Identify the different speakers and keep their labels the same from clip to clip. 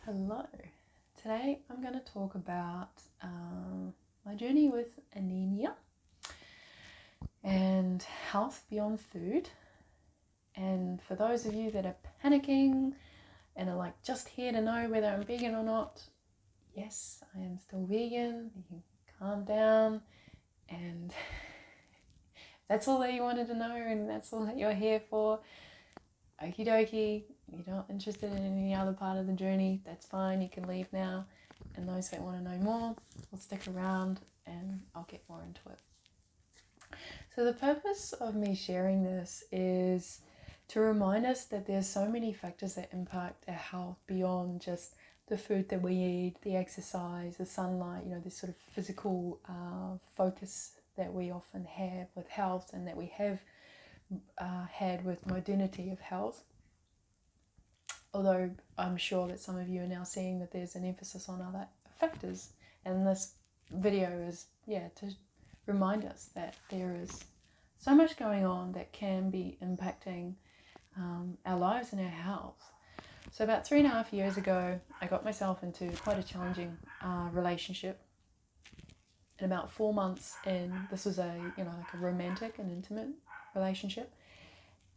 Speaker 1: Hello. Today I'm going to talk about my journey with anemia and health beyond food. And for those of you that are panicking and are like just here to know whether I'm vegan or not, yes, I am still vegan. You can calm down, and that's all that you wanted to know and that's all that you're here for. Okie dokie. You're not interested in any other part of the journey, that's fine, you can leave now. And those that want to know more will stick around and I'll get more into it. So the purpose of me sharing this is to remind us that there's so many factors that impact our health beyond just the food that we eat, the exercise, the sunlight, this sort of physical focus that we often have with health and that we have had with modernity of health. Although I'm sure that some of you are now seeing that there's an emphasis on other factors. And this video is, to remind us that there is so much going on that can be impacting our lives and our health. So about 3.5 years ago, I got myself into quite a challenging relationship. And about 4 months in, this was a romantic and intimate relationship.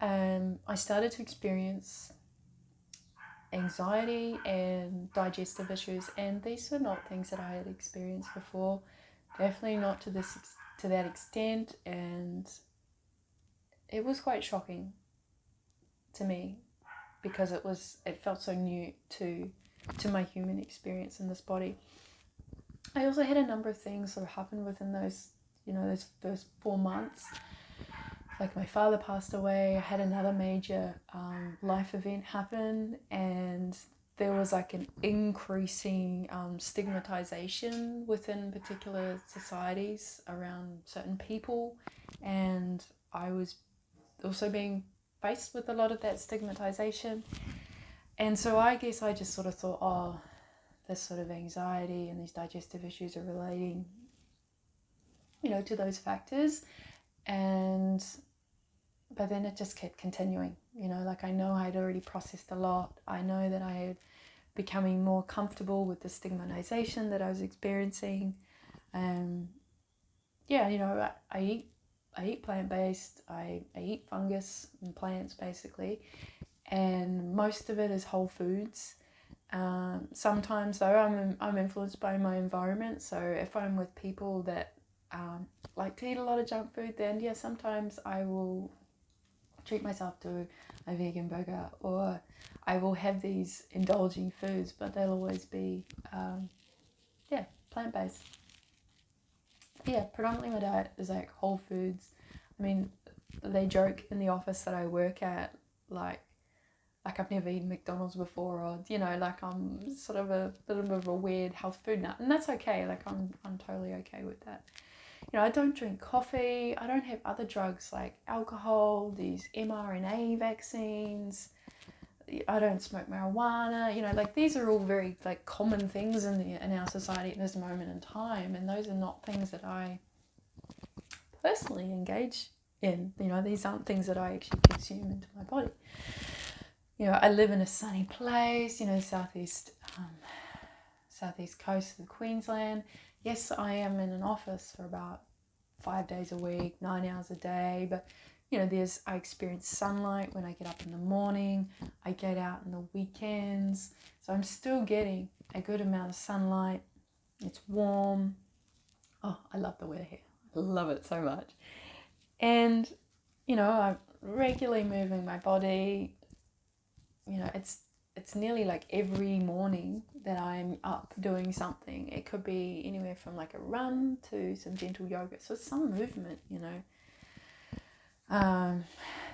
Speaker 1: I started to experience anxiety and digestive issues, and these were not things that I had experienced before, definitely not to that extent, and it was quite shocking to me because it felt so new to my human experience in this body. I also had a number of things sort of happen within those those 4 months. Like my father passed away, I had another major life event happen, and there was like an increasing stigmatization within particular societies around certain people, and I was also being faced with a lot of that stigmatization. And so I guess I just sort of thought, this sort of anxiety and these digestive issues are relating, to those factors. But then it just kept continuing, I know I'd already processed a lot. I know that I had becoming more comfortable with the stigmatization that I was experiencing. I eat plant-based, I eat fungus and plants basically, and most of it is whole foods. Sometimes though I'm influenced by my environment, so if I'm with people that like to eat a lot of junk food, then sometimes I will treat myself to a vegan burger, or I will have these indulging foods, but they'll always be plant-based. Predominantly my diet is like whole foods. I mean, they joke in the office that I work at, like I've never eaten McDonald's before, or like I'm sort of a little bit of a weird health food nut, and that's okay. Like I'm totally okay with that. I don't drink coffee, I don't have other drugs like alcohol, these mRNA vaccines, I don't smoke marijuana, like these are all very like common things in our society at this moment in time, and those are not things that I personally engage in. These aren't things that I actually consume into my body. I live in a sunny place, southeast coast of Queensland. Yes, I am in an office for about 5 days a week, 9 hours a day, but I experience sunlight when I get up in the morning, I get out on the weekends, so I'm still getting a good amount of sunlight. It's warm. Oh, I love the weather here. I love it so much. And I'm regularly moving my body. It's nearly like every morning that I'm up doing something. It could be anywhere from like a run to some gentle yoga. So it's some movement,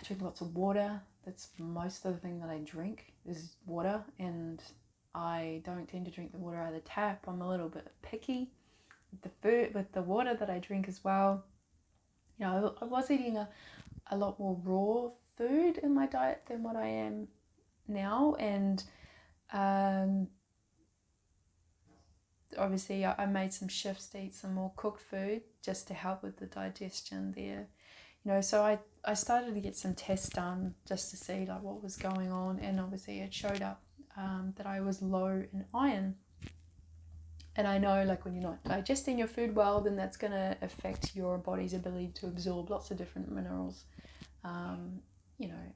Speaker 1: drink lots of water. That's most of the thing that I drink is water, and I don't tend to drink the water out of the tap. I'm a little bit picky with the water that I drink as well. I was eating a lot more raw food in my diet than what I am now, and obviously I made some shifts to eat some more cooked food just to help with the digestion there. So I started to get some tests done just to see like what was going on, and obviously it showed up that I was low in iron. And I know, like, when you're not digesting your food well, then that's going to affect your body's ability to absorb lots of different minerals,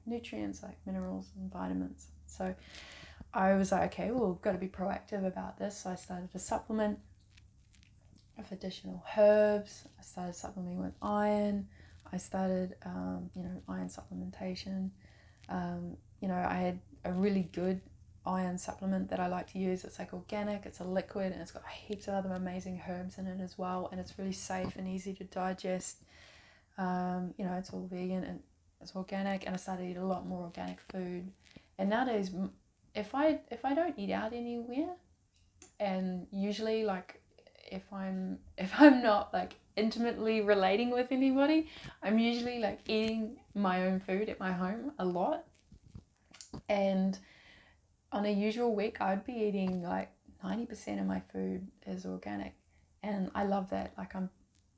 Speaker 1: nutrients like minerals and vitamins. So I was like, okay, well, we've got to be proactive about this. So I started to supplement with additional herbs. I started supplementing with iron. I started, iron supplementation. I had a really good iron supplement that I like to use. It's like organic, it's a liquid, and it's got heaps of other amazing herbs in it as well, and it's really safe and easy to digest. It's all vegan and it's organic, and I started to eat a lot more organic food. And nowadays, if I don't eat out anywhere, and usually, like, if I'm not like intimately relating with anybody, I'm usually like eating my own food at my home a lot. And on a usual week, I'd be eating like 90% of my food is organic, and I love that. Like,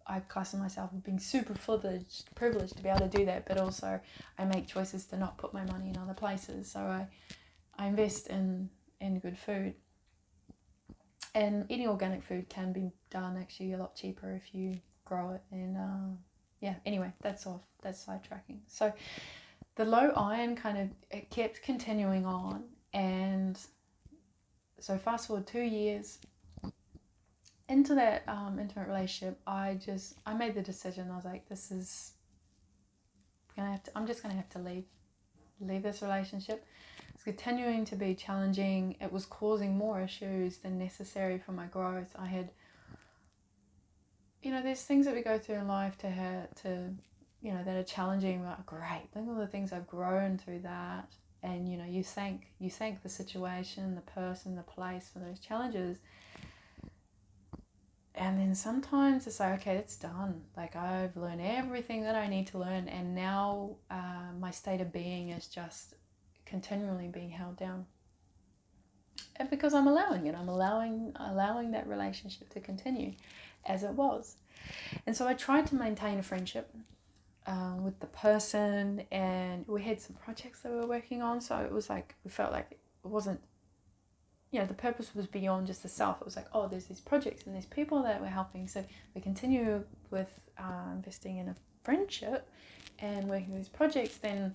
Speaker 1: I class myself as being super privileged to be able to do that, but also I make choices to not put my money in other places. So I invest in good food, and eating organic food can be done actually a lot cheaper if you grow it. And anyway, that's sidetracking. So the low iron it kept continuing on. And so fast forward 2 years into that intimate relationship, I made the decision. I was like, I'm just gonna have to leave this relationship. It's continuing to be challenging. It was causing more issues than necessary for my growth. I had, there's things that we go through in life that are challenging. Like, great, think of the things I've grown through that. And you thank the situation, the person, the place for those challenges. And then sometimes it's like, okay, it's done. Like, I've learned everything that I need to learn, and now my state of being is just continually being held down. And because I'm allowing it, I'm allowing that relationship to continue as it was. And so I tried to maintain a friendship with the person, and we had some projects that we were working on. So it was like, we felt like it wasn't, the purpose was beyond just the self. It was like, oh, there's these projects and there's people that we're helping. So we continue with investing in a friendship and working with these projects. Then,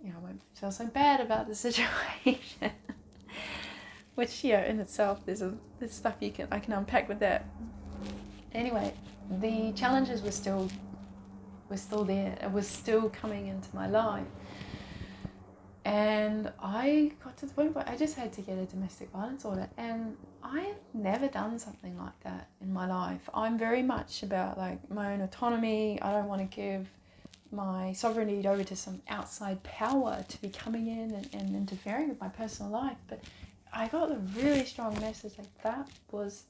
Speaker 1: I won't feel so bad about the situation. Which, in itself, there's stuff I can unpack with that. Anyway, the challenges were still there. It was still coming into my life. And I got to the point where I just had to get a domestic violence order. And I've never done something like that in my life. I'm very much about like my own autonomy. I don't want to give my sovereignty over to some outside power to be coming in and interfering with my personal life. But I got a really strong message like that was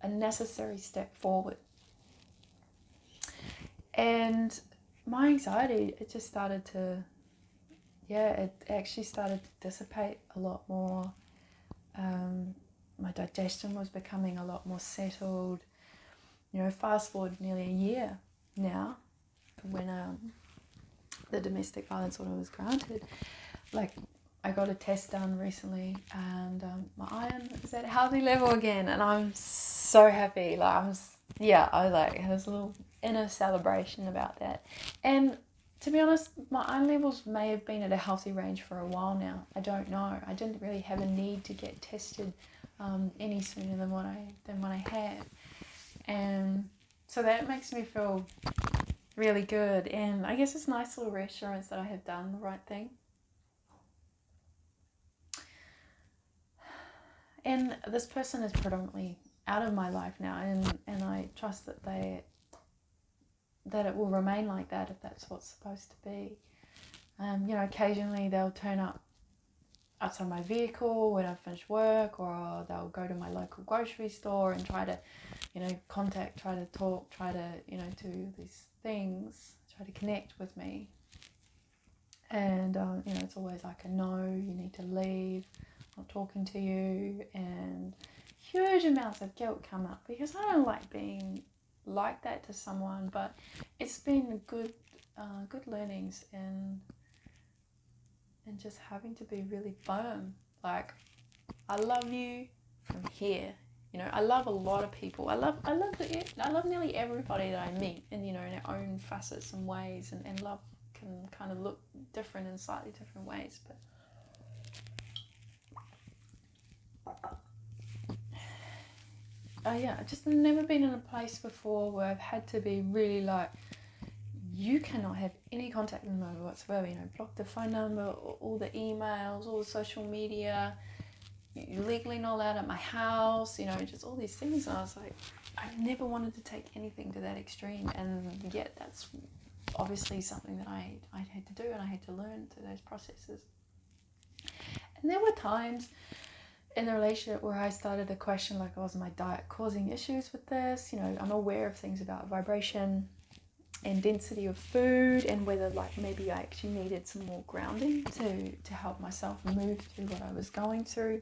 Speaker 1: a necessary step forward. And my anxiety, it just started to, it actually started to dissipate a lot more. My digestion was becoming a lot more settled. Fast forward nearly a year now, when the domestic violence order was granted. Like, I got a test done recently, and my iron is at a healthy level again, and I'm so happy. Like, I was like, there's a little inner celebration about that. And to be honest, my iron levels may have been at a healthy range for a while now. I don't know. I didn't really have a need to get tested any sooner than what I had, and so that makes me feel really good. And I guess it's a nice little reassurance that I have done the right thing. And this person is predominantly out of my life now, and I trust that it will remain like that if that's what's supposed to be. Occasionally they'll turn up outside my vehicle when I finish work, or they'll go to my local grocery store and try to, contact, try to talk, try to, do these things, try to connect with me. And, it's always like a no, you need to leave, not talking to you, and huge amounts of guilt come up because I don't like being like that to someone. But it's been good learnings and just having to be really firm. Like, I love you from here. You know, I love a lot of people. I love nearly everybody that I meet, and, you know, in their own facets and ways, and love can kind of look different in slightly different ways. But yeah, I've just never been in a place before where I've had to be really like, you cannot have any contact with me whatsoever. You know, block the phone number, all the emails, all the social media. You're legally not allowed at my house. You know, just all these things. And I was like, I never wanted to take anything to that extreme, and yet that's obviously something that I had to do, and I had to learn through those processes. And there were times in the relationship where I started to question, like, was my diet causing issues with this? You know, I'm aware of things about vibration and density of food, and whether, like, maybe I actually needed some more grounding to help myself move through what I was going through.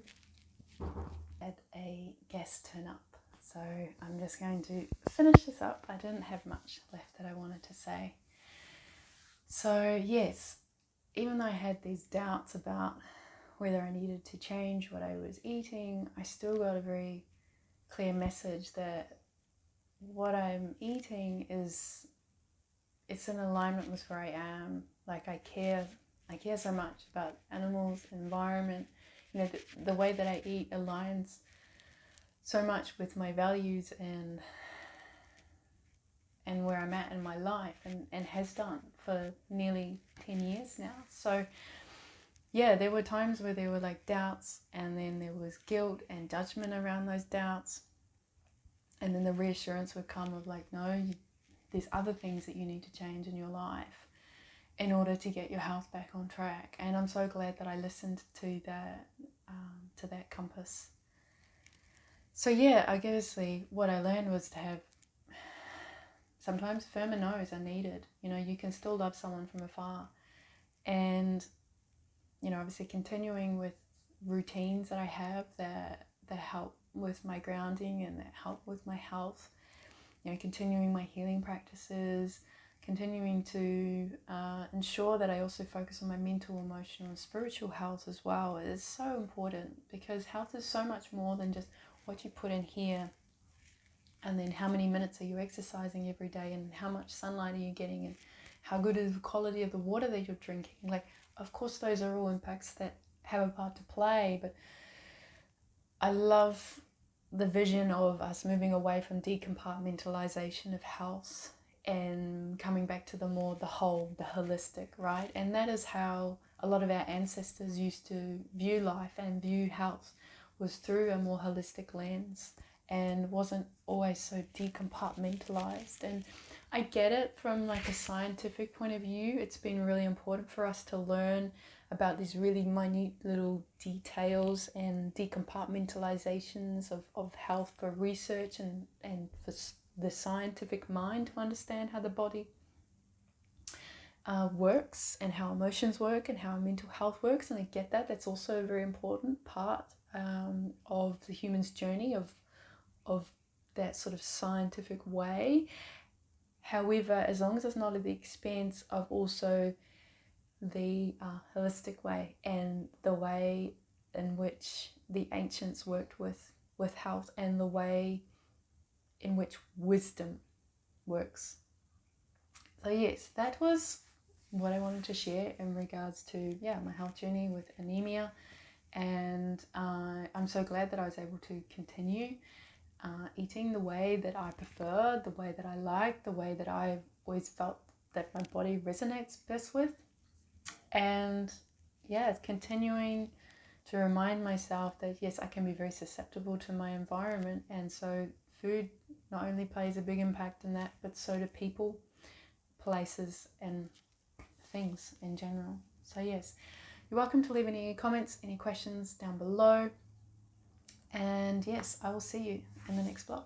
Speaker 1: Had a guest turn up, so I'm just going to finish this up. I didn't have much left that I wanted to say. So yes, even though I had these doubts about whether I needed to change what I was eating, I still got a very clear message that what I'm eating it's in alignment with where I am. Like, I care so much about animals, environment. You know, the way that I eat aligns so much with my values and where I'm at in my life, and has done for nearly 10 years now. So yeah, there were times where there were like doubts, and then there was guilt and judgment around those doubts, and then the reassurance would come of like, no, there's other things that you need to change in your life in order to get your health back on track. And I'm so glad that I listened to that compass. So yeah, I guess what I learned was to have sometimes firmer no's are needed. You know, you can still love someone from afar, and, you know, obviously continuing with routines that I have that help with my grounding and that help with my health. You know, continuing my healing practices, continuing to ensure that I also focus on my mental, emotional, and spiritual health as well is so important, because health is so much more than just what you put in here, and then how many minutes are you exercising every day, and how much sunlight are you getting, and how good is the quality of the water that you're drinking. Like, of course, those are all impacts that have a part to play, but I love the vision of us moving away from decompartmentalization of health and coming back to the whole, the holistic, right? And that is how a lot of our ancestors used to view life and view health, was through a more holistic lens, and wasn't always so decompartmentalized. And I get it from like a scientific point of view. It's been really important for us to learn about these really minute little details and decompartmentalizations of health for research and for the scientific mind to understand how the body works, and how emotions work, and how mental health works. And I get that. That's also a very important part of the human's journey of that sort of scientific way. However, as long as it's not at the expense of also the holistic way, and the way in which the ancients worked with health, and the way in which wisdom works. So yes, that was what I wanted to share in regards to my health journey with anemia. And I'm so glad that I was able to continue eating the way that I prefer, the way that I like, the way that I've always felt that my body resonates best with. And it's continuing to remind myself that yes, I can be very susceptible to my environment, and so food not only plays a big impact in that, but so do people, places, and things in general. So yes, you're welcome to leave any comments, any questions down below. And yes, I will see you in the next vlog.